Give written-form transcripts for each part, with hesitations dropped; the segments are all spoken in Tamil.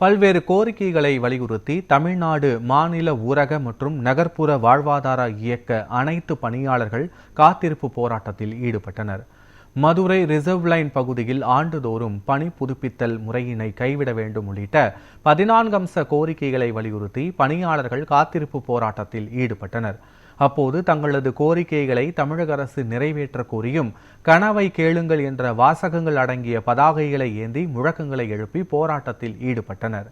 பல்வேறு கோரிக்கைகளை வலியுறுத்தி தமிழ்நாடு மாநில ஊரக மற்றும் நகர்ப்புற வாழ்வாதார இயக்க அனைத்து பணியாளர்கள் காத்திருப்பு போராட்டத்தில் ஈடுபட்டனர். மதுரை ரிசர்வ் லைன் பகுதியில் ஆண்டுதோறும் பணி புதுப்பித்தல் முறையினை கைவிட வேண்டும் உள்ளிட்ட 14 அம்ச கோரிக்கைகளை வலியுறுத்தி பணியாளர்கள் காத்திருப்பு போராட்டத்தில் ஈடுபட்டனர். அப்போது தங்களது கோரிக்கைகளை தமிழக அரசு நிறைவேற்ற கோரியும் கனவை கேளுங்கள் என்ற வாசகங்கள் அடங்கிய பதாகைகளை ஏந்தி முழக்கங்களை எழுப்பி போராட்டத்தில் ஈடுபட்டனர்.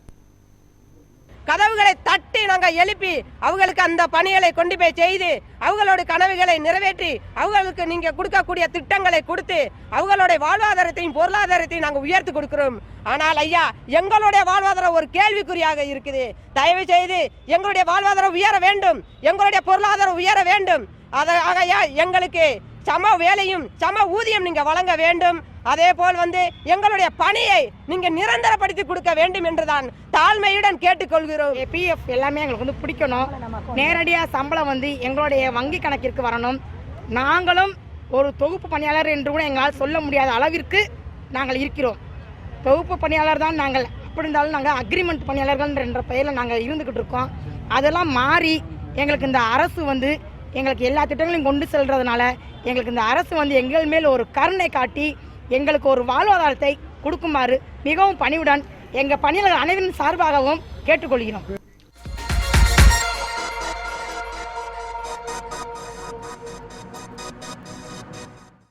கதவுகளை தட்டி நாங்கள் எழுப்பி அவங்களுக்கு அந்த பணிகளை கொண்டு போய் செய்து அவங்களோட கனவுகளை நிறைவேற்றி அவங்களுக்கு நீங்க கொடுக்கக்கூடிய திட்டங்களை கொடுத்து அவங்களுடைய வாழ்வாதாரத்தையும் பொருளாதாரத்தையும் நாங்கள் உயர்த்தி கொடுக்கிறோம். ஆனால் ஐயா, எங்களுடைய வாழ்வாதாரம் ஒரு கேள்விக்குறியாக இருக்குது. தயவு செய்து எங்களுடைய வாழ்வாதாரம் உயர வேண்டும், எங்களுடைய பொருளாதாரம் உயர வேண்டும். ஐயா, எங்களுக்கு சம வேலையும் சம ஊதியம் நீங்க வழங்க வேண்டும். அதே போல் எங்களுடைய பணியை நீங்க நிரந்தரப்படுத்தி கொடுக்க வேண்டும் என்றுதான் தாழ்மையுடன் கேட்டுக்கொள்கிறோம். PF எல்லாமே எங்களுக்கு பிடிக்கணும். நேரடியாக சம்பளம் எங்களுடைய வங்கி கணக்கிற்கு வரணும். நாங்களும் ஒரு தொகுப்பு பணியாளர் என்று கூட எங்களால் சொல்ல முடியாத அளவிற்கு நாங்கள் இருக்கிறோம். தொகுப்பு பணியாளர் தான் நாங்கள். அப்படி இருந்தாலும் நாங்கள் அக்ரிமெண்ட் பணியாளர்கள் என்ற பெயரில் நாங்கள் இருந்துக்கிட்டு இருக்கோம். அதெல்லாம் மாறி எங்களுக்கு இந்த அரசு எங்களுக்கு எல்லா திட்டங்களையும் கொண்டு செல்றதுனால எங்களுக்கு இந்த அரசு எங்கள் மேல் ஒரு கருணை காட்டி எங்களுக்கு ஒரு வாழ்வாதாரத்தை கொடுக்குமாறு மிகவும் பணிவுடன் எங்கள் பணியாளர்கள் அனைவரின் சார்பாகவும் கேட்டுக்கொள்கிறோம்.